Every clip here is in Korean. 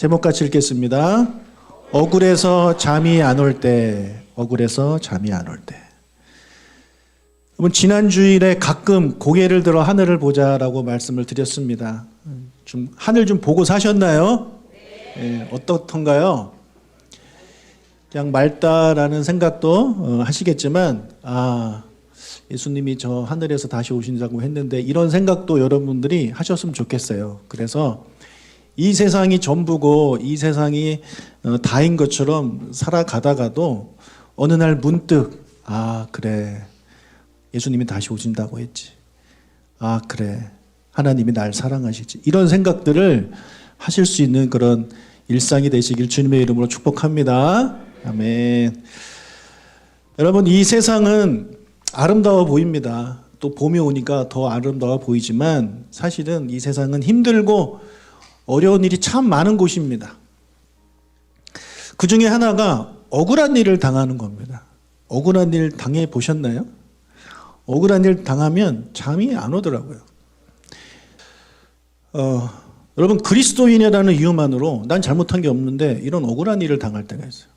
제목 같이 읽겠습니다. 억울해서 잠이 안 올 때, 억울해서 잠이 안 올 때. 여러분, 지난 주일에 가끔 고개를 들어 하늘을 보자라고 말씀을 드렸습니다. 좀 하늘 좀 보고 사셨나요? 네, 어떻던가요? 그냥 맑다라는 생각도 하시겠지만, 예수님이 저 하늘에서 다시 오신다고 했는데 이런 생각도 여러분들이 하셨으면 좋겠어요. 그래서 이 세상이 전부고 이 세상이 다인 것처럼 살아가다가도 어느 날 문득 그래, 예수님이 다시 오신다고 했지. 그래, 하나님이 날 사랑하시지. 이런 생각들을 하실 수 있는 그런 일상이 되시길 주님의 이름으로 축복합니다. 아멘. 여러분, 이 세상은 아름다워 보입니다. 또 봄이 오니까 더 아름다워 보이지만 사실은 이 세상은 힘들고 어려운 일이 참 많은 곳입니다. 그 중에 하나가 억울한 일을 당하는 겁니다. 억울한 일 당해 보셨나요? 억울한 일 당하면 잠이 안 오더라고요. 여러분, 그리스도인이라는 이유만으로 난 잘못한 게 없는데 이런 억울한 일을 당할 때가 있어요.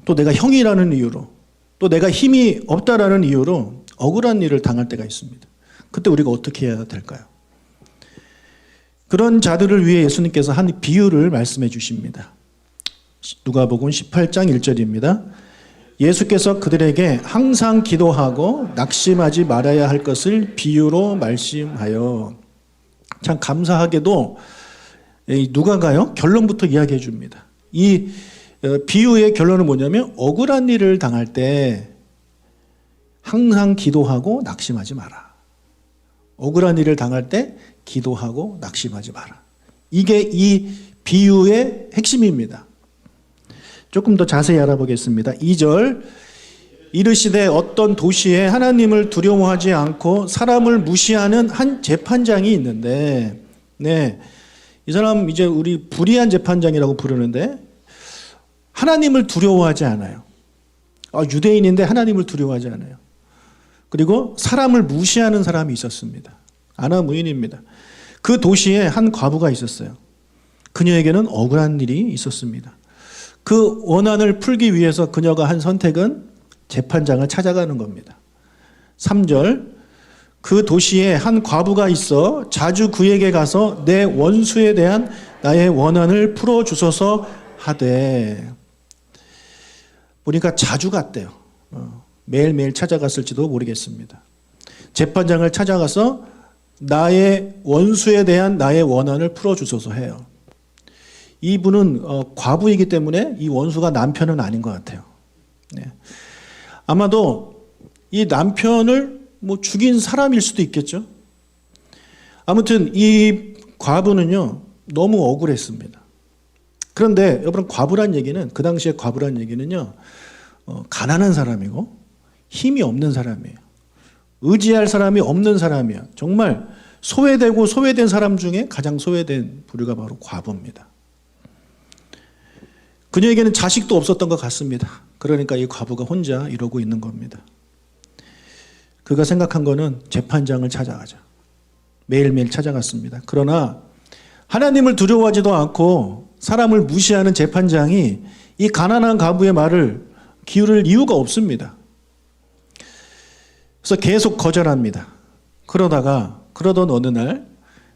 또 내가 형이라는 이유로, 또 내가 힘이 없다라는 이유로 억울한 일을 당할 때가 있습니다. 그때 우리가 어떻게 해야 될까요? 그런 자들을 위해 예수님께서 한 비유를 말씀해 주십니다. 누가복음 18장 1절입니다. 예수께서 그들에게 항상 기도하고 낙심하지 말아야 할 것을 비유로 말씀하여. 참 감사하게도 누가가요 결론부터 이야기해 줍니다. 이 비유의 결론은 뭐냐면 억울한 일을 당할 때 항상 기도하고 낙심하지 마라. 억울한 일을 당할 때 기도하고 낙심하지 마라. 이게 이 비유의 핵심입니다. 조금 더 자세히 알아보겠습니다. 2절, 이르시되 어떤 도시에 하나님을 두려워하지 않고 사람을 무시하는 한 재판장이 있는데, 이 사람 이제 우리 불의한 재판장이라고 부르는데 하나님을 두려워하지 않아요. 유대인인데 하나님을 두려워하지 않아요. 그리고 사람을 무시하는 사람이 있었습니다. 아나무인입니다. 그 도시에 한 과부가 있었어요. 그녀에게는 억울한 일이 있었습니다. 그 원한을 풀기 위해서 그녀가 한 선택은 재판장을 찾아가는 겁니다. 3절, 그 도시에 한 과부가 있어 자주 그에게 가서 내 원수에 대한 나의 원한을 풀어주소서 하되. 보니까 자주 갔대요. 매일매일 찾아갔을지도 모르겠습니다. 재판장을 찾아가서 나의 원수에 대한 나의 원한을 풀어주소서 해요. 이분은 과부이기 때문에 이 원수가 남편은 아닌 것 같아요. 아마도 이 남편을 죽인 사람일 수도 있겠죠. 아무튼 이 과부는요 너무 억울했습니다. 그런데 여러분, 과부란 얘기는, 그 당시에 과부란 얘기는요 가난한 사람이고 힘이 없는 사람이에요. 의지할 사람이 없는 사람이에요. 정말 소외되고 소외된 사람 중에 가장 소외된 부류가 바로 과부입니다. 그녀에게는 자식도 없었던 것 같습니다. 그러니까 이 과부가 혼자 이러고 있는 겁니다. 그가 생각한 거는 재판장을 찾아가자. 매일매일 찾아갔습니다. 그러나 하나님을 두려워하지도 않고 사람을 무시하는 재판장이 이 가난한 과부의 말을 기울일 이유가 없습니다. 그래서 계속 거절합니다. 그러던 어느 날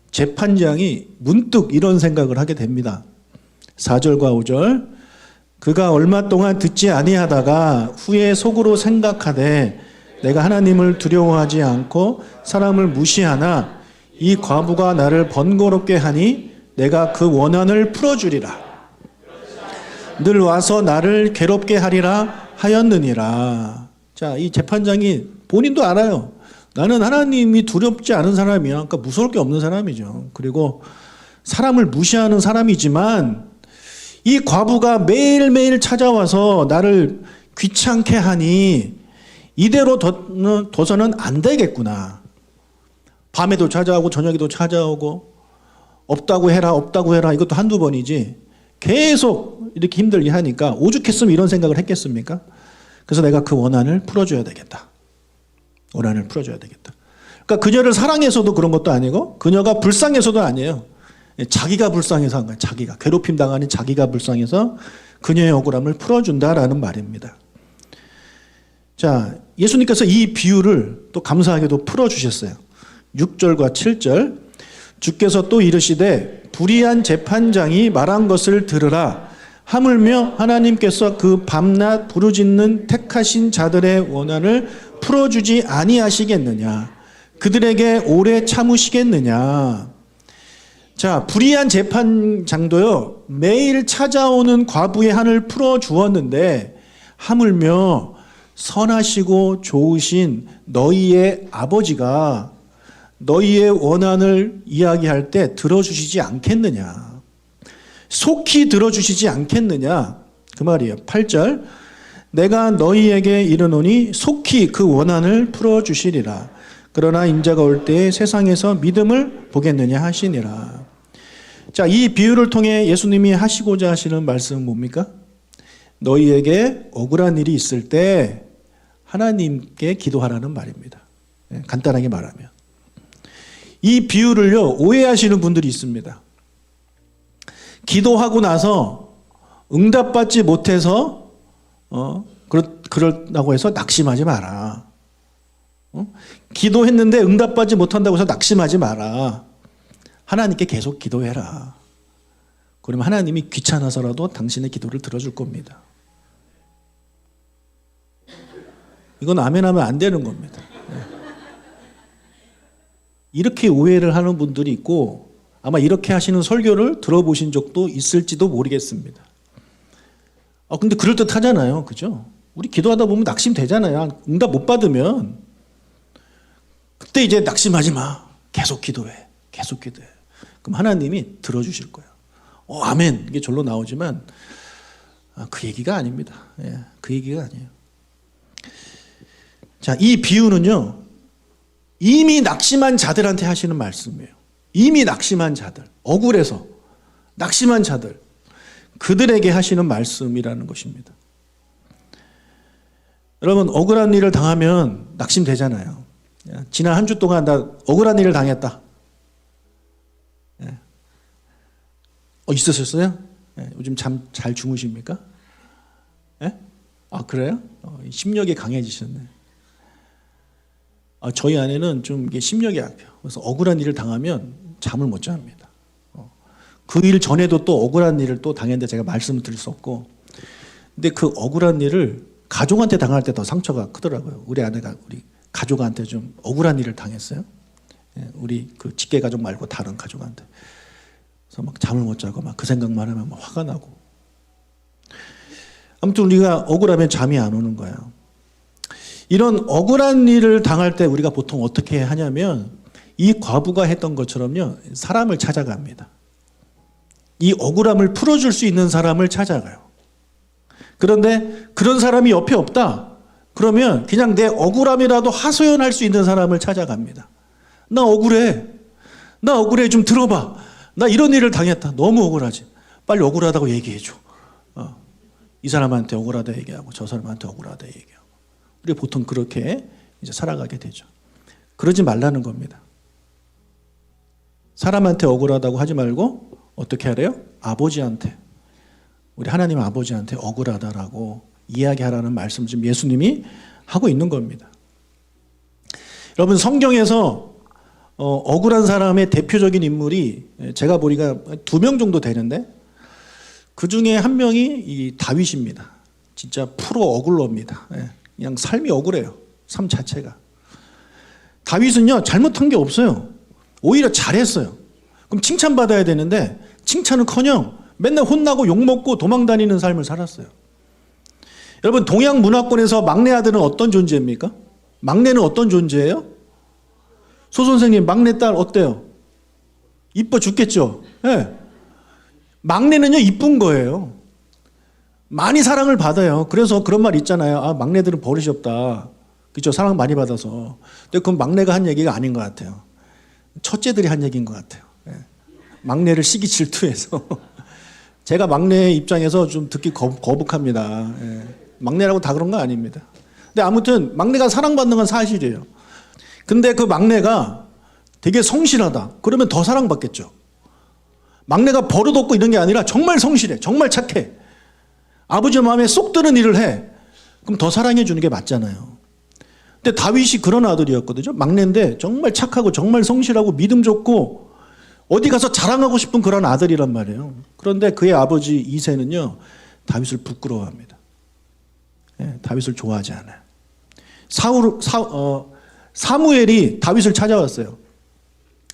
재판장이 문득 이런 생각을 하게 됩니다. 4절과 5절, 그가 얼마 동안 듣지 아니하다가 후에 속으로 생각하되 내가 하나님을 두려워하지 않고 사람을 무시하나 이 과부가 나를 번거롭게 하니 내가 그 원한을 풀어주리라. 늘 와서 나를 괴롭게 하리라 하였느니라. 자, 이 재판장이 본인도 알아요. 나는 하나님이 두렵지 않은 사람이야. 그러니까 무서울 게 없는 사람이죠. 그리고 사람을 무시하는 사람이지만 이 과부가 매일매일 찾아와서 나를 귀찮게 하니 이대로 둬서는 안 되겠구나. 밤에도 찾아오고 저녁에도 찾아오고 없다고 해라 이것도 한두 번이지 계속 이렇게 힘들게 하니까 오죽했으면 이런 생각을 했겠습니까? 그래서 내가 그 원한을 풀어줘야 되겠다. 원한을 풀어줘야 되겠다. 그러니까 그녀를 사랑해서도 그런 것도 아니고 그녀가 불쌍해서도 아니에요. 자기가 불쌍해서 한 거예요. 자기가. 괴롭힘 당하는 자기가 불쌍해서 그녀의 억울함을 풀어준다라는 말입니다. 자, 예수님께서 이 비유를 또 감사하게도 풀어주셨어요. 6절과 7절. 주께서 또 이르시되 불의한 재판장이 말한 것을 들으라. 하물며 하나님께서 그 밤낮 부르짖는 택하신 자들의 원한을 풀어주지 아니하시겠느냐. 그들에게 오래 참으시겠느냐. 자, 불의한 재판장도요, 매일 찾아오는 과부의 한을 풀어주었는데 하물며 선하시고 좋으신 너희의 아버지가 너희의 원한을 이야기할 때 들어주시지 않겠느냐. 속히 들어주시지 않겠느냐. 그 말이에요. 8절. 내가 너희에게 이르노니 속히 그 원한을 풀어주시리라. 그러나 인자가 올 때에 세상에서 믿음을 보겠느냐 하시니라. 자, 이 비유를 통해 예수님이 하시고자 하시는 말씀은 뭡니까? 너희에게 억울한 일이 있을 때 하나님께 기도하라는 말입니다. 간단하게 말하면. 이 비유를요, 오해하시는 분들이 있습니다. 기도하고 나서 응답받지 못해서 그렇다고 해서 낙심하지 마라. 기도했는데 응답받지 못한다고 해서 낙심하지 마라. 하나님께 계속 기도해라. 그러면 하나님이 귀찮아서라도 당신의 기도를 들어줄 겁니다. 이건 아멘하면 안 되는 겁니다. 이렇게 오해를 하는 분들이 있고 아마 이렇게 하시는 설교를 들어보신 적도 있을지도 모르겠습니다. 근데 그럴듯하잖아요. 그죠? 우리 기도하다 보면 낙심되잖아요. 응답 못 받으면. 그때 이제 낙심하지 마. 계속 기도해. 계속 기도해. 그럼 하나님이 들어주실 거예요. 아멘. 이게 절로 나오지만 그 얘기가 아닙니다. 그 얘기가 아니에요. 자, 이 비유는요, 이미 낙심한 자들한테 하시는 말씀이에요. 이미 낙심한 자들, 억울해서 낙심한 자들, 그들에게 하시는 말씀이라는 것입니다. 여러분, 억울한 일을 당하면 낙심되잖아요. 지난 한 주 동안 나 억울한 일을 당했다. 있으셨어요? 요즘 잠 잘 주무십니까? 그래요? 심력이 강해지셨네. 저희 아내는 좀 이게 심력이 약해요. 그래서 억울한 일을 당하면 잠을 못 잡니다. 그 일 전에도 또 억울한 일을 또 당했는데 제가 말씀을 드릴 수 없고. 근데 그 억울한 일을 가족한테 당할 때 더 상처가 크더라고요. 우리 아내가 우리 가족한테 좀 억울한 일을 당했어요. 우리 그 직계 가족 말고 다른 가족한테. 그래서 막 잠을 못 자고 막 그 생각만 하면 막 화가 나고. 아무튼 우리가 억울하면 잠이 안 오는 거예요. 이런 억울한 일을 당할 때 우리가 보통 어떻게 하냐면 이 과부가 했던 것처럼요, 사람을 찾아갑니다. 이 억울함을 풀어줄 수 있는 사람을 찾아가요. 그런데 그런 사람이 옆에 없다. 그러면 그냥 내 억울함이라도 하소연할 수 있는 사람을 찾아갑니다. 나 억울해. 나 억울해. 좀 들어봐. 나 이런 일을 당했다. 너무 억울하지. 빨리 억울하다고 얘기해줘. 이 사람한테 억울하다 얘기하고 저 사람한테 억울하다 얘기하고. 우리 보통 그렇게 이제 살아가게 되죠. 그러지 말라는 겁니다. 사람한테 억울하다고 하지 말고 어떻게 하래요? 아버지한테, 우리 하나님 아버지한테 억울하다라고 이야기하라는 말씀 지금 예수님이 하고 있는 겁니다. 여러분, 성경에서 억울한 사람의 대표적인 인물이 제가 보니까 2명 정도 되는데 그 중에 한 명이 이 다윗입니다. 진짜 프로 어글러입니다. 그냥 삶이 억울해요. 삶 자체가. 다윗은요, 잘못한 게 없어요. 오히려 잘했어요. 그럼 칭찬받아야 되는데 칭찬은커녕 맨날 혼나고 욕먹고 도망다니는 삶을 살았어요. 여러분, 동양 문화권에서 막내 아들은 어떤 존재입니까? 막내는 어떤 존재예요? 소 선생님, 막내 딸 어때요? 이뻐 죽겠죠? 네. 막내는요, 이쁜 거예요. 많이 사랑을 받아요. 그래서 그런 말 있잖아요. 막내들은 버릇이 없다. 그렇죠? 사랑 많이 받아서. 근데 그건 막내가 한 얘기가 아닌 것 같아요. 첫째들이 한 얘기인 것 같아요. 막내를 시기 질투해서. 제가 막내의 입장에서 좀 듣기 거북합니다. 막내라고 다 그런 거 아닙니다. 근데 아무튼 막내가 사랑받는 건 사실이에요. 근데 그 막내가 되게 성실하다. 그러면 더 사랑받겠죠. 막내가 버릇없고 이런 게 아니라 정말 성실해. 정말 착해. 아버지 마음에 쏙 드는 일을 해. 그럼 더 사랑해 주는 게 맞잖아요. 근데 다윗이 그런 아들이었거든요. 막내인데 정말 착하고 정말 성실하고 믿음 좋고 어디 가서 자랑하고 싶은 그런 아들이란 말이에요. 그런데 그의 아버지 이새는요, 다윗을 부끄러워합니다. 예, 다윗을 좋아하지 않아요. 사무엘이 다윗을 찾아왔어요.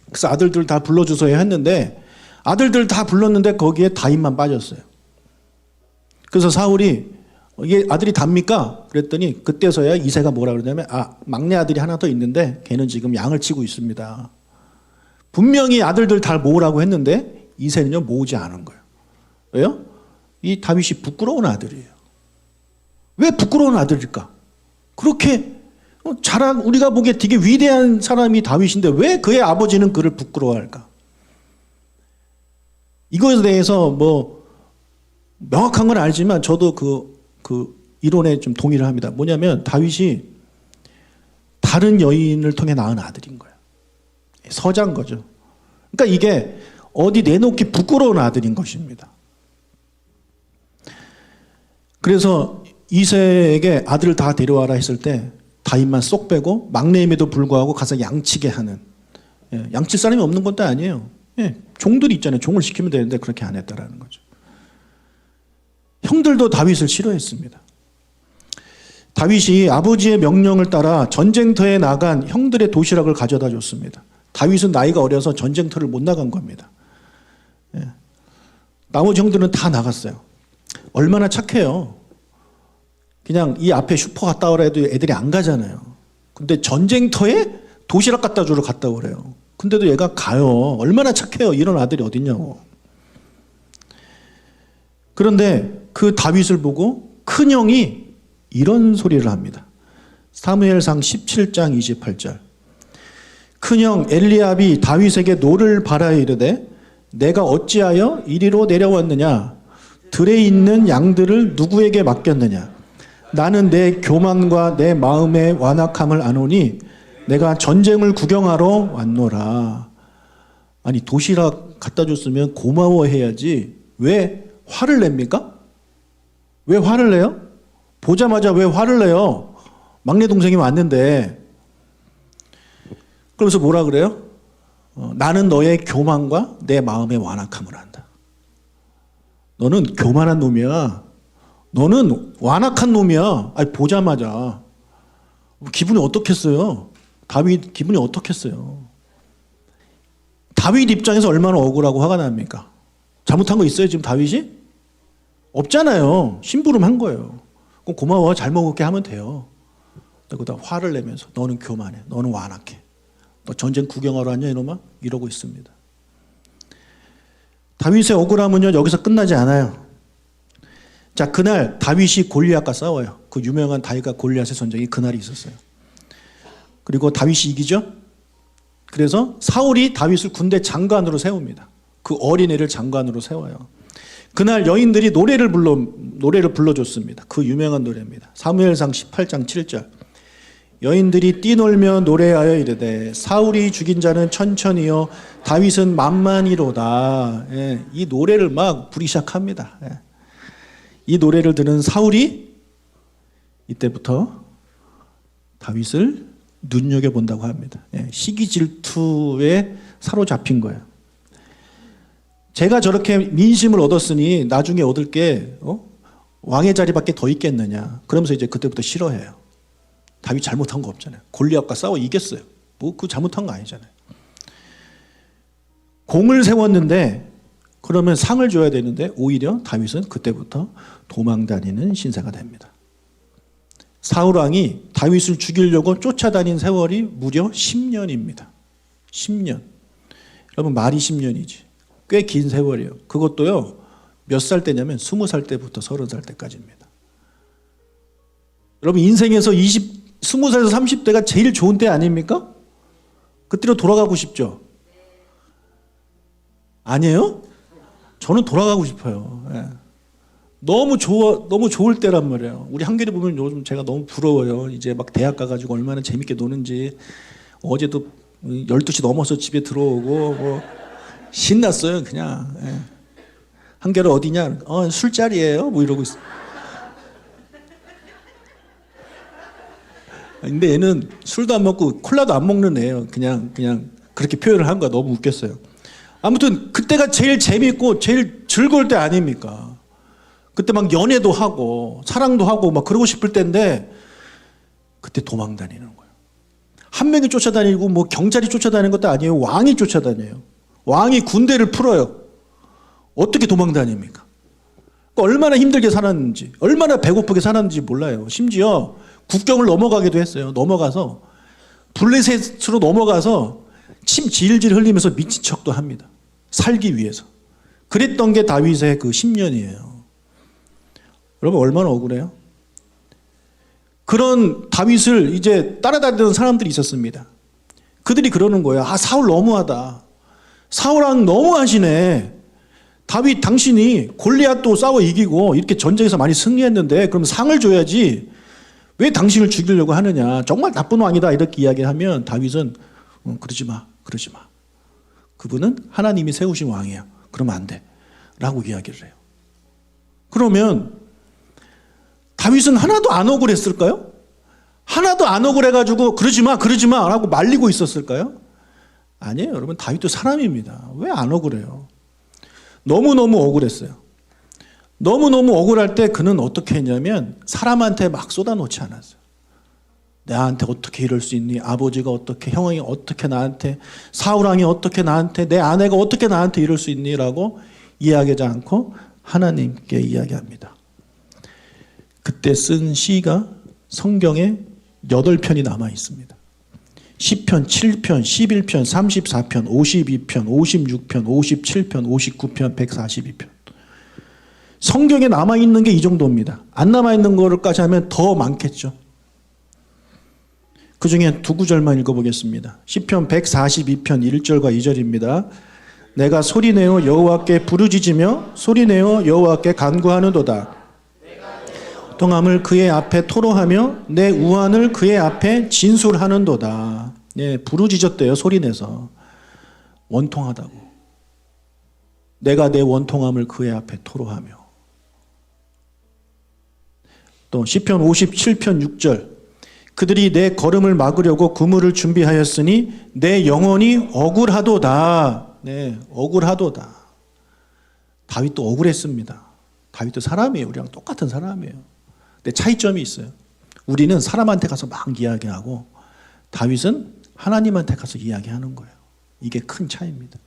그래서 아들들 다 불러주소야 했는데 아들들 다 불렀는데 거기에 다윗만 빠졌어요. 그래서 사울이 이게 아들이 답니까? 그랬더니 그때서야 이새가 뭐라 그러냐면 막내 아들이 하나 더 있는데 걔는 지금 양을 치고 있습니다. 분명히 아들들 다 모으라고 했는데 이새는요 모으지 않은 거예요. 왜요? 이 다윗이 부끄러운 아들이에요. 왜 부끄러운 아들일까? 그렇게 우리가 보기에 되게 위대한 사람이 다윗인데 왜 그의 아버지는 그를 부끄러워할까? 이거에 대해서 뭐 명확한 건 알지만 저도 그 이론에 좀 동의를 합니다. 뭐냐면 다윗이 다른 여인을 통해 낳은 아들인 거예요. 서자인 거죠. 그러니까 이게 어디 내놓기 부끄러운 아들인 것입니다. 그래서 이새에게 아들을 다 데려와라 했을 때 다윗만 쏙 빼고 막내임에도 불구하고 가서 양치게 하는, 양칠 사람이 없는 것도 아니에요. 종들이 있잖아요. 종을 시키면 되는데 그렇게 안 했다라는 거죠. 형들도 다윗을 싫어했습니다. 다윗이 아버지의 명령을 따라 전쟁터에 나간 형들의 도시락을 가져다 줬습니다. 다윗은 나이가 어려서 전쟁터를 못 나간 겁니다. 나머지 형들은 다 나갔어요. 얼마나 착해요. 그냥 이 앞에 슈퍼 갔다 오라 해도 애들이 안 가잖아요. 근데 전쟁터에 도시락 갖다 주러 갔다 오래요. 근데도 얘가 가요. 얼마나 착해요. 이런 아들이 어딨냐고. 그런데 그 다윗을 보고 큰형이 이런 소리를 합니다. 사무엘상 17장 28절. 큰형 엘리압이 다윗에게 노를 바라여 이르되 내가 어찌하여 이리로 내려왔느냐? 들에 있는 양들을 누구에게 맡겼느냐? 나는 내 교만과 내 마음의 완악함을 아노니 내가 전쟁을 구경하러 왔노라. 아니 도시락 갖다 줬으면 고마워해야지 왜 화를 냅니까? 왜 화를 내요? 보자마자 왜 화를 내요? 막내 동생이 왔는데. 그러면서 뭐라 그래요? 나는 너의 교만과 내 마음의 완악함을 안다. 너는 교만한 놈이야. 너는 완악한 놈이야. 아니, 보자마자 기분이 어떻겠어요? 다윗 기분이 어떻겠어요? 다윗 입장에서 얼마나 억울하고 화가 납니까? 잘못한 거 있어요 지금 다윗이? 없잖아요. 심부름한 거예요. 그럼 고마워, 잘 먹을게 하면 돼요. 그러다 화를 내면서 너는 교만해, 너는 완악해, 너 전쟁 구경하러 왔냐 이놈아? 이러고 있습니다. 다윗의 억울함은요 여기서 끝나지 않아요. 자, 그날 다윗이 골리앗과 싸워요. 그 유명한 다윗과 골리앗의 전쟁이 그날이 있었어요. 그리고 다윗이 이기죠. 그래서 사울이 다윗을 군대 장관으로 세웁니다. 그 어린애를 장관으로 세워요. 그날 여인들이 노래를 불러줬습니다. 그 유명한 노래입니다. 사무엘상 18장 7절. 여인들이 뛰놀며 노래하여 이르되 사울이 죽인 자는 천천히요 다윗은 만만히로다. 예, 이 노래를 막 부르기 시작합니다. 예. 이 노래를 들은 사울이 이때부터 다윗을 눈여겨본다고 합니다. 예, 시기 질투에 사로잡힌 거예요. 제가 저렇게 민심을 얻었으니 나중에 얻을 게 왕의 자리밖에 더 있겠느냐. 그러면서 이제 그때부터 싫어해요. 다윗 잘못한 거 없잖아요. 골리앗과 싸워 이겼어요. 뭐 그 잘못한 거 아니잖아요. 공을 세웠는데 그러면 상을 줘야 되는데 오히려 다윗은 그때부터 도망다니는 신세가 됩니다. 사울 왕이 다윗을 죽이려고 쫓아다닌 세월이 무려 10년입니다. 10년. 여러분 말이 10년이지. 꽤 긴 세월이에요. 그것도요 몇 살 때냐면 20살 때부터 30살 때까지입니다. 여러분 인생에서 20살에서 30대가 제일 좋은 때 아닙니까? 그때로 돌아가고 싶죠? 아니에요? 저는 돌아가고 싶어요. 예. 너무 좋을 때란 말이에요. 우리 한결이 보면 요즘 제가 너무 부러워요. 이제 막 대학 가가지고 얼마나 재밌게 노는지. 어제도 12시 넘어서 집에 들어오고 신났어요, 그냥. 예. 한결은 어디냐? 술자리예요? 뭐 이러고 있어. 근데 얘는 술도 안 먹고 콜라도 안 먹는 애예요. 그냥 그렇게 표현을 한 거야. 너무 웃겼어요. 아무튼 그때가 제일 재밌고 제일 즐거울 때 아닙니까? 그때 막 연애도 하고 사랑도 하고 막 그러고 싶을 때인데 그때 도망 다니는 거예요. 한 명이 쫓아다니고 뭐 경찰이 쫓아다니는 것도 아니에요. 왕이 쫓아다녀요. 왕이 군대를 풀어요. 어떻게 도망 다닙니까? 얼마나 힘들게 살았는지, 얼마나 배고프게 살았는지 몰라요. 심지어 국경을 넘어가기도 했어요. 넘어가서 블레셋으로 넘어가서 침 질질 흘리면서 미친 척도 합니다. 살기 위해서. 그랬던 게 다윗의 그 10년이에요. 여러분 얼마나 억울해요? 그런 다윗을 이제 따라다니던 사람들이 있었습니다. 그들이 그러는 거예요. 사울 너무하다. 사울왕 너무하시네. 다윗 당신이 골리앗도 싸워 이기고 이렇게 전쟁에서 많이 승리했는데 그럼 상을 줘야지 왜 당신을 죽이려고 하느냐. 정말 나쁜 왕이다 이렇게 이야기하면 다윗은 그러지 마. 그분은 하나님이 세우신 왕이야. 그러면 안 돼. 라고 이야기를 해요. 그러면 다윗은 하나도 안 억울했을까요? 하나도 안 억울해가지고 그러지 마 라고 말리고 있었을까요? 아니에요. 여러분 다윗도 사람입니다. 왜 안 억울해요? 너무너무 억울했어요. 너무너무 억울할 때 그는 어떻게 했냐면 사람한테 막 쏟아놓지 않았어요. 나한테 어떻게 이럴 수 있니? 아버지가 어떻게, 형이 어떻게 나한테, 사울왕이 어떻게 나한테, 내 아내가 어떻게 나한테 이럴 수 있니? 라고 이야기하지 않고 하나님께 이야기합니다. 그때 쓴 시가 성경에 8편이 남아 있습니다. 10편, 7편, 11편, 34편, 52편, 56편, 57편, 59편, 142편. 성경에 남아있는 게 이 정도입니다. 안 남아있는 거를까지 하면 더 많겠죠. 그 중에 두 구절만 읽어보겠습니다. 시편 142편 1절과 2절입니다. 내가 소리내어 여호와께 부르짖으며 소리내어 여호와께 간구하는도다. 통함을 그의 앞에 토로하며 내 우환을 그의 앞에 진술하는도다. 네, 부르짖었대요. 소리내서. 원통하다고. 내가 내 원통함을 그의 앞에 토로하며. 또 시편 57편 6절. 그들이 내 걸음을 막으려고 그물을 준비하였으니 내 영혼이 억울하도다. 네, 억울하도다. 다윗도 억울했습니다. 다윗도 사람이에요. 우리랑 똑같은 사람이에요. 근데 차이점이 있어요. 우리는 사람한테 가서 막 이야기하고 다윗은 하나님한테 가서 이야기하는 거예요. 이게 큰 차이입니다.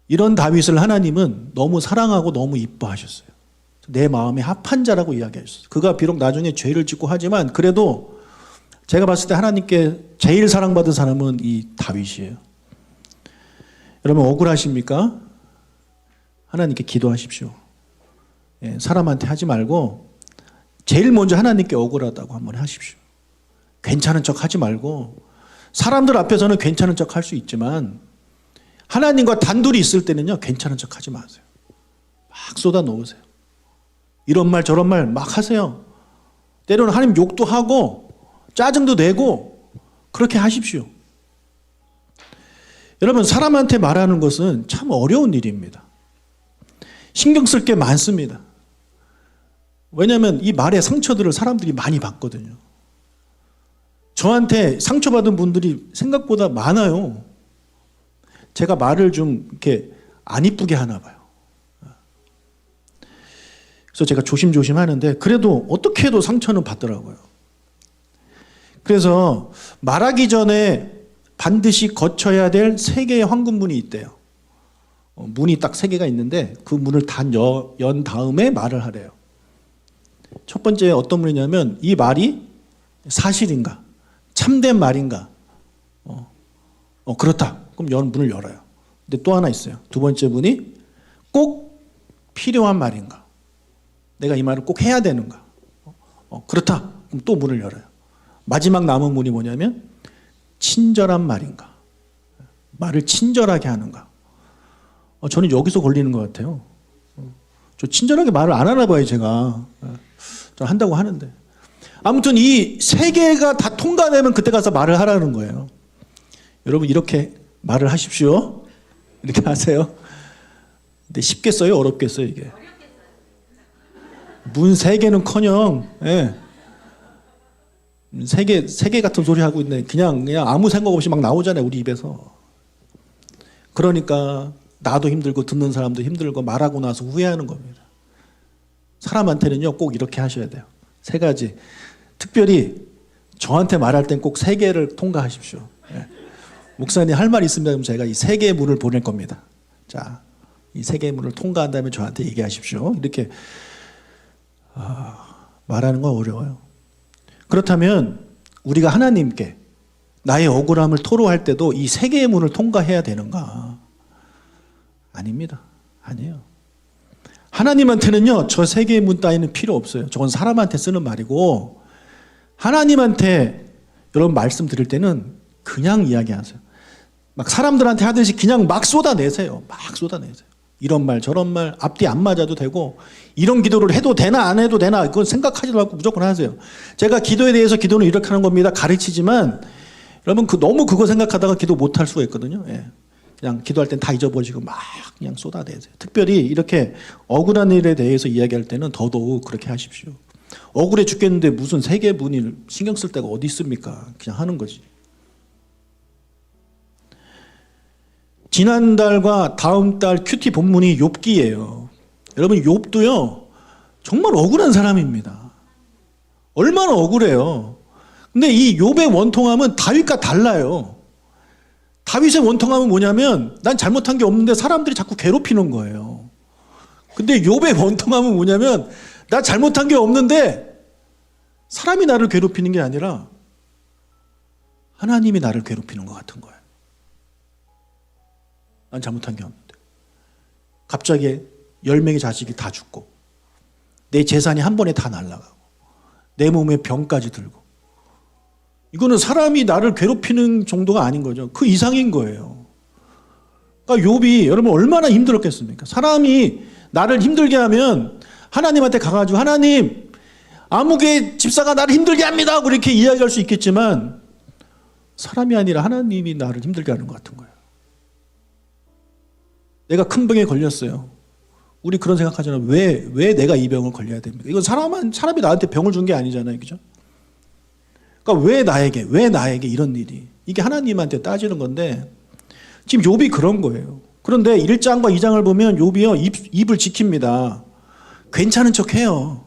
이런 다윗을 하나님은 너무 사랑하고 너무 이뻐하셨어요. 내 마음에 합한 자라고 이야기하셨어요. 그가 비록 나중에 죄를 짓고 하지만 그래도 제가 봤을 때 하나님께 제일 사랑받은 사람은 이 다윗이에요. 여러분 억울하십니까? 하나님께 기도하십시오. 예, 사람한테 하지 말고 제일 먼저 하나님께 억울하다고 한번 하십시오. 괜찮은 척 하지 말고 사람들 앞에서는 괜찮은 척 할 수 있지만 하나님과 단둘이 있을 때는요 괜찮은 척 하지 마세요. 막 쏟아 놓으세요. 이런 말 저런 말 막 하세요. 때로는 하나님 욕도 하고 짜증도 내고 그렇게 하십시오. 여러분 사람한테 말하는 것은 참 어려운 일입니다. 신경 쓸 게 많습니다. 왜냐하면 이 말의 상처들을 사람들이 많이 받거든요. 저한테 상처받은 분들이 생각보다 많아요. 제가 말을 좀 이렇게 안 이쁘게 하나 봐요. 그래서 제가 조심조심 하는데 그래도 어떻게 해도 상처는 받더라고요. 그래서 말하기 전에 반드시 거쳐야 될 3개의 황금문이 있대요. 문이 딱 3개가 있는데 그 문을 다 연 다음에 말을 하래요. 첫 번째 어떤 문이냐면 이 말이 사실인가? 참된 말인가? 그렇다. 그럼 문을 열어요. 근데 또 하나 있어요. 두 번째 문이 꼭 필요한 말인가? 내가 이 말을 꼭 해야 되는가? 그렇다. 그럼 또 문을 열어요. 마지막 남은 문이 뭐냐면 친절한 말인가? 말을 친절하게 하는가? 저는 여기서 걸리는 것 같아요. 저 친절하게 말을 안 하나 봐요, 제가. 저 한다고 하는데. 아무튼 이 3개가 다 통과되면 그때 가서 말을 하라는 거예요. 여러분 이렇게 말을 하십시오. 이렇게 하세요. 근데 쉽겠어요? 어렵겠어요, 이게? 문 3개는커녕, 예. 세계 같은 소리 하고 있네. 그냥 아무 생각 없이 막 나오잖아요, 우리 입에서. 그러니까 나도 힘들고 듣는 사람도 힘들고 말하고 나서 후회하는 겁니다. 사람한테는요, 꼭 이렇게 하셔야 돼요. 3가지. 특별히 저한테 말할 땐 꼭 3개를 통과하십시오. 예. 목사님 할 말 있으면 제가 이 3개의 문을 보낼 겁니다. 자, 이 3개의 문을 통과한 다음에 저한테 얘기하십시오. 이렇게 말하는 건 어려워요. 그렇다면 우리가 하나님께 나의 억울함을 토로할 때도 이 3개의 문을 통과해야 되는가? 아닙니다. 아니에요. 하나님한테는요, 저 3개의 문 따위는 필요 없어요. 저건 사람한테 쓰는 말이고, 하나님한테 여러분 말씀 드릴 때는 그냥 이야기하세요. 막 사람들한테 하듯이 그냥 막 쏟아내세요. 막 쏟아내세요. 이런 말 저런 말 앞뒤 안 맞아도 되고, 이런 기도를 해도 되나 안 해도 되나 그건 생각하지 말고 무조건 하세요. 제가 기도에 대해서 기도는 이렇게 하는 겁니다 가르치지만 여러분 너무 그거 생각하다가 기도 못할 수가 있거든요. 예. 그냥 기도할 땐 다 잊어버리고 막 그냥 쏟아내세요. 특별히 이렇게 억울한 일에 대해서 이야기할 때는 더더욱 그렇게 하십시오. 억울해 죽겠는데 무슨 3개 문을 신경 쓸 데가 어디 있습니까? 그냥 하는 거지. 지난달과 다음 달 큐티 본문이 욥기예요. 여러분 욥도요 정말 억울한 사람입니다. 얼마나 억울해요. 근데 이 욥의 원통함은 다윗과 달라요. 다윗의 원통함은 뭐냐면 난 잘못한 게 없는데 사람들이 자꾸 괴롭히는 거예요. 근데 욥의 원통함은 뭐냐면 나 잘못한 게 없는데 사람이 나를 괴롭히는 게 아니라 하나님이 나를 괴롭히는 것 같은 거예요. 난 잘못한 게 없는데 갑자기 10명의 자식이 다 죽고 내 재산이 한 번에 다 날아가고 내 몸에 병까지 들고 이거는 사람이 나를 괴롭히는 정도가 아닌 거죠. 그 이상인 거예요. 그러니까 욥이 여러분 얼마나 힘들었겠습니까? 사람이 나를 힘들게 하면 하나님한테 가가지고 하나님 아무개 집사가 나를 힘들게 합니다 그렇게 이야기할 수 있겠지만 사람이 아니라 하나님이 나를 힘들게 하는 것 같은 거예요. 내가 큰 병에 걸렸어요. 우리 그런 생각하잖아요. 왜 내가 이 병을 걸려야 됩니까? 이건 사람이 나한테 병을 준 게 아니잖아요. 그죠? 그러니까 왜 나에게 이런 일이. 이게 하나님한테 따지는 건데 지금 욥이 그런 거예요. 그런데 1장과 2장을 보면 욥이요 입을 지킵니다. 괜찮은 척해요.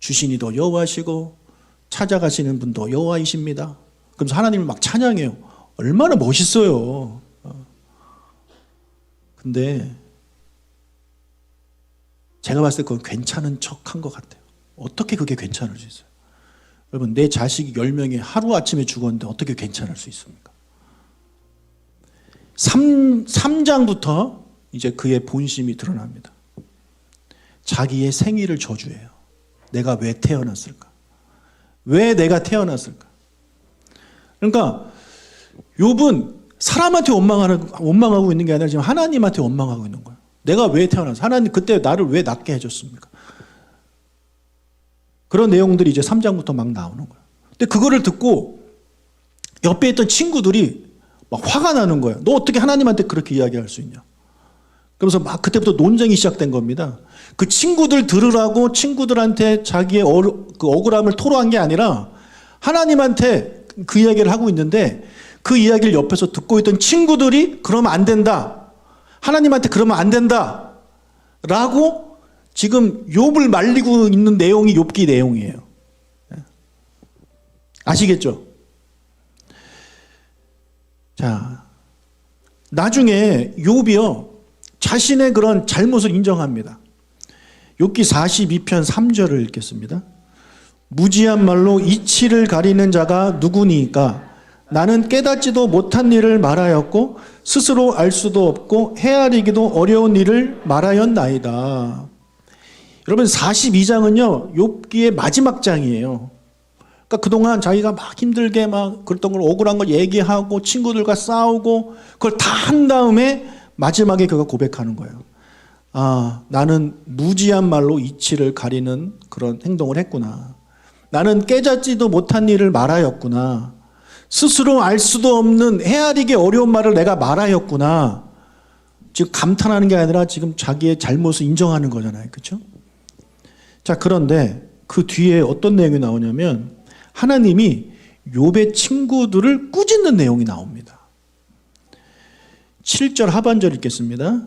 주신이도 여호와시고 찾아가시는 분도 여호와이십니다. 그러면서 하나님을 막 찬양해요. 얼마나 멋있어요. 근데 제가 봤을 때 그건 괜찮은 척한 것 같아요. 어떻게 그게 괜찮을 수 있어요? 여러분 내 자식이 10명이 하루아침에 죽었는데 어떻게 괜찮을 수 있습니까? 3장부터 이제 그의 본심이 드러납니다. 자기의 생일을 저주해요. 내가 왜 태어났을까? 왜 내가 태어났을까? 그러니까 욥은 사람한테 원망하고 있는 게 아니라 지금 하나님한테 원망하고 있는 거예요. 내가 왜 태어났어? 하나님 그때 나를 왜 낳게 해줬습니까? 그런 내용들이 이제 3장부터 막 나오는 거예요. 근데 그거를 듣고 옆에 있던 친구들이 막 화가 나는 거예요. 너 어떻게 하나님한테 그렇게 이야기할 수 있냐? 그러면서 막 그때부터 논쟁이 시작된 겁니다. 그 친구들 들으라고 친구들한테 자기의 그 억울함을 토로한 게 아니라 하나님한테 그 이야기를 하고 있는데 그 이야기를 옆에서 듣고 있던 친구들이 그러면 안 된다. 하나님한테 그러면 안 된다. 라고 지금 욥을 말리고 있는 내용이 욥기 내용이에요. 아시겠죠? 자, 나중에 욥이요 자신의 그런 잘못을 인정합니다. 욥기 42편 3절을 읽겠습니다. 무지한 말로 이치를 가리는 자가 누구니까 나는 깨닫지도 못한 일을 말하였고 스스로 알 수도 없고 헤아리기도 어려운 일을 말하였나이다. 여러분 42장은요 욥기의 마지막 장이에요. 그러니까 그동안 자기가 막 힘들게 막 그랬던 걸 억울한 걸 얘기하고 친구들과 싸우고 그걸 다 한 다음에 마지막에 그가 고백하는 거예요. 아, 나는 무지한 말로 이치를 가리는 그런 행동을 했구나. 나는 깨닫지도 못한 일을 말하였구나. 스스로 알 수도 없는 헤아리기 어려운 말을 내가 말하였구나. 지금 감탄하는 게 아니라 지금 자기의 잘못을 인정하는 거잖아요. 그렇죠? 자, 그런데 그 뒤에 어떤 내용이 나오냐면 하나님이 욥의 친구들을 꾸짖는 내용이 나옵니다. 7절 하반절 읽겠습니다.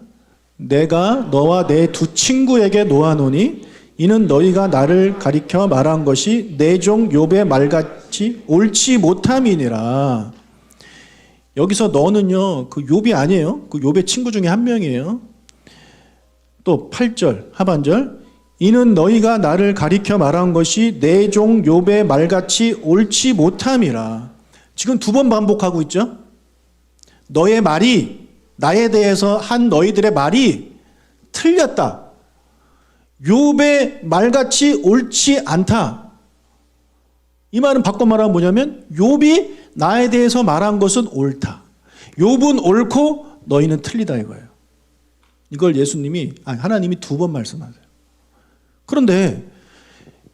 내가 너와 내 두 친구에게 놓아노니 이는 너희가 나를 가리켜 말한 것이 내 종 욥의 말같이 옳지 못함이니라. 여기서 너는요, 그 욥이 아니에요. 그 욥의 친구 중에 한 명이에요. 또 8절 하반절 이는 너희가 나를 가리켜 말한 것이 내 종 욥의 말같이 옳지 못함이라. 지금 두 번 반복하고 있죠. 너의 말이, 나에 대해서 한 너희들의 말이 틀렸다. 욥의 말같이 옳지 않다. 이 말은 바꿔 말하면 뭐냐면 욥이 나에 대해서 말한 것은 옳다. 욥은 옳고 너희는 틀리다 이거예요. 이걸 하나님이 두 번 말씀하세요. 그런데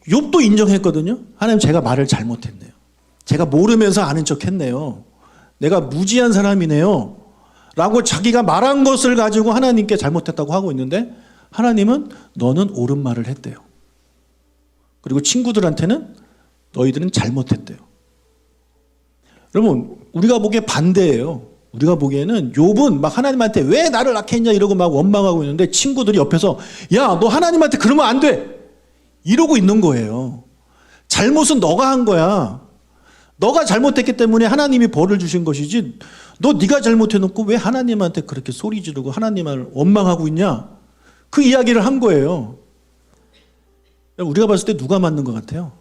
욥도 인정했거든요. 하나님, 제가 말을 잘못했네요. 제가 모르면서 아는 척했네요. 내가 무지한 사람이네요. 라고 자기가 말한 것을 가지고 하나님께 잘못했다고 하고 있는데 하나님은 너는 옳은 말을 했대요. 그리고 친구들한테는 너희들은 잘못했대요. 여러분, 우리가 보기에 반대예요. 우리가 보기에는 욥은 막 하나님한테 왜 나를 낳게 했냐 이러고 막 원망하고 있는데 친구들이 옆에서 야, 너 하나님한테 그러면 안 돼! 이러고 있는 거예요. 잘못은 너가 한 거야. 너가 잘못했기 때문에 하나님이 벌을 주신 것이지 네가 잘못해놓고 왜 하나님한테 그렇게 소리 지르고 하나님을 원망하고 있냐? 그 이야기를 한 거예요. 우리가 봤을 때 누가 맞는 것 같아요?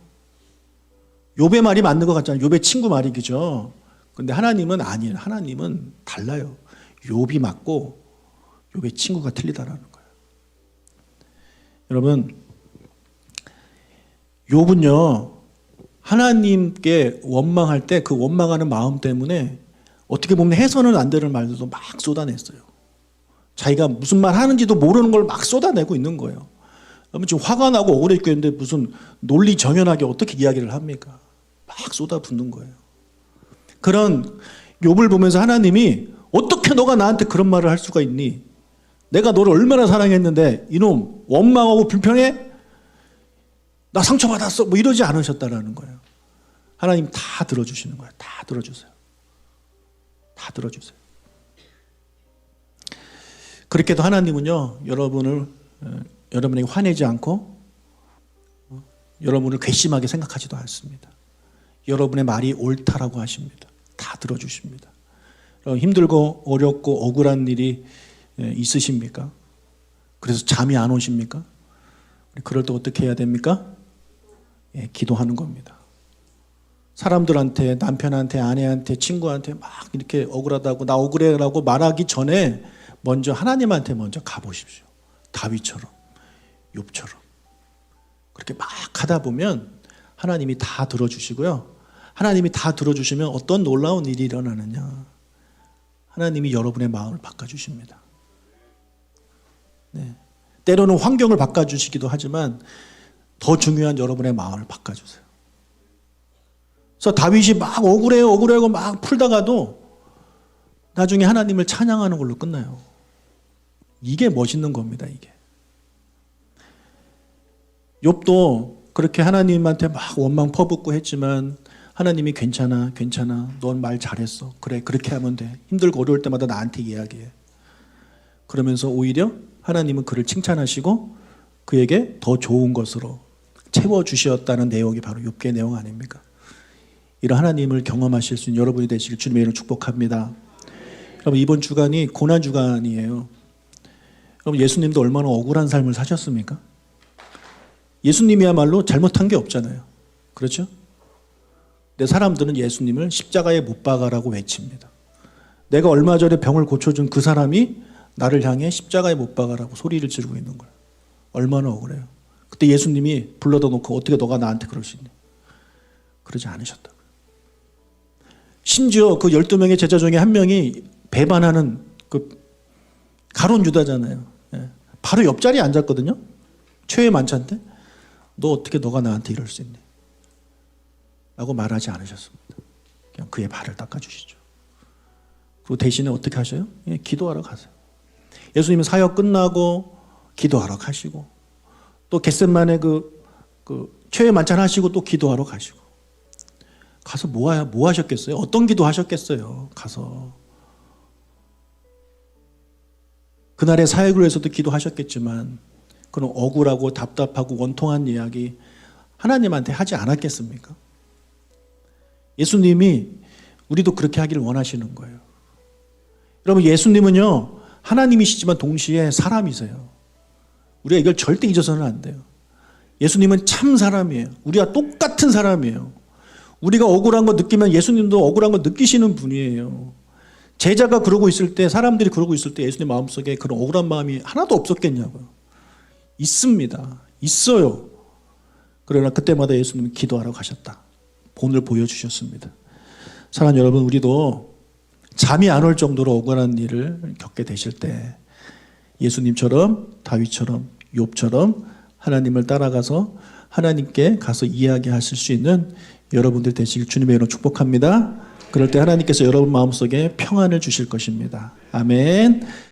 욥의 말이 맞는 것 같잖아요. 욥의 친구 말이 그죠? 근데 하나님은 아니에요. 하나님은 달라요. 욥이 맞고 욥의 친구가 틀리다라는 거예요. 여러분, 욥은요, 하나님께 원망할 때 그 원망하는 마음 때문에 어떻게 보면 해서는 안 되는 말들도 막 쏟아냈어요. 자기가 무슨 말 하는지도 모르는 걸 막 쏟아내고 있는 거예요. 여러분, 지금 화가 나고 억울해 죽겠는데 무슨 논리 정연하게 어떻게 이야기를 합니까? 막 쏟아붓는 거예요. 그런 욥을 보면서 하나님이 어떻게 너가 나한테 그런 말을 할 수가 있니? 내가 너를 얼마나 사랑했는데 이놈 원망하고 불평해? 나 상처받았어. 뭐 이러지 않으셨다라는 거예요. 하나님 다 들어주시는 거예요. 다 들어주세요. 다 들어주세요. 그렇게도 하나님은요, 여러분에게 화내지 않고 여러분을 괘씸하게 생각하지도 않습니다. 여러분의 말이 옳다라고 하십니다. 다 들어주십니다. 힘들고 어렵고 억울한 일이 있으십니까? 그래서 잠이 안 오십니까? 그럴 때 어떻게 해야 됩니까? 기도하는 겁니다. 사람들한테, 남편한테, 아내한테, 친구한테 막 이렇게 억울하다고 나 억울해라고 말하기 전에 먼저 하나님한테 먼저 가보십시오. 다윗처럼, 욥처럼. 그렇게 막 하다 보면 하나님이 다 들어주시고요. 하나님이 다 들어주시면 어떤 놀라운 일이 일어나느냐. 하나님이 여러분의 마음을 바꿔주십니다. 네. 때로는 환경을 바꿔주시기도 하지만 더 중요한 여러분의 마음을 바꿔주세요. 그래서 다윗이 막 억울해요 막 풀다가도 나중에 하나님을 찬양하는 걸로 끝나요. 이게 멋있는 겁니다. 이게. 욥도 그렇게 하나님한테 막 원망 퍼붓고 했지만 하나님이 괜찮아 넌 말 잘했어. 그래 그렇게 하면 돼. 힘들고 어려울 때마다 나한테 이야기해. 그러면서 오히려 하나님은 그를 칭찬하시고 그에게 더 좋은 것으로 채워주셨다는 내용이 바로 욥기의 내용 아닙니까? 이런 하나님을 경험하실 수 있는 여러분이 되시길 주님의 이름으로 축복합니다. 여러분, 이번 주간이 고난 주간이에요. 여러분, 예수님도 얼마나 억울한 삶을 사셨습니까? 예수님이야말로 잘못한 게 없잖아요. 그렇죠? 근데 사람들은 예수님을 십자가에 못 박아라고 외칩니다. 내가 얼마 전에 병을 고쳐준 그 사람이 나를 향해 십자가에 못 박아라고 소리를 지르고 있는 거예요. 얼마나 억울해요. 그때 예수님이 불러다 놓고 어떻게 너가 나한테 그럴 수 있니? 그러지 않으셨다고요. 심지어 그 12명의 제자 중에 한 명이 배반하는 그 가룟 유다잖아요. 바로 옆자리에 앉았거든요. 최후의 만찬 때. 너 어떻게 너가 나한테 이럴 수 있니? 라고 말하지 않으셨습니다. 그냥 그의 발을 닦아주시죠. 그리고 대신에 어떻게 하셔요? 예, 기도하러 가세요. 예수님은 사역 끝나고 기도하러 가시고 또 겟셋만의 그 최후의 만찬 하시고 또 기도하러 가시고 가서 뭐 하셨겠어요? 어떤 기도 하셨겠어요? 가서 그날의 사역을 위해서도 기도하셨겠지만 그런 억울하고 답답하고 원통한 이야기 하나님한테 하지 않았겠습니까? 예수님이 우리도 그렇게 하기를 원하시는 거예요. 여러분, 예수님은요 하나님이시지만 동시에 사람이세요. 우리가 이걸 절대 잊어서는 안 돼요. 예수님은 참 사람이에요. 우리와 똑같은 사람이에요. 우리가 억울한 거 느끼면 예수님도 억울한 거 느끼시는 분이에요. 제자가 그러고 있을 때, 사람들이 그러고 있을 때 예수님 마음속에 그런 억울한 마음이 하나도 없었겠냐고요. 있습니다. 있어요. 그러나 그때마다 예수님은 기도하러 가셨다. 본을 보여주셨습니다. 사랑하는 여러분, 우리도 잠이 안 올 정도로 억울한 일을 겪게 되실 때 예수님처럼, 다윗처럼, 욥처럼 하나님을 따라가서 하나님께 가서 이야기하실 수 있는 여러분들 되시길 주님의 이름으로 축복합니다. 그럴 때 하나님께서 여러분 마음속에 평안을 주실 것입니다. 아멘.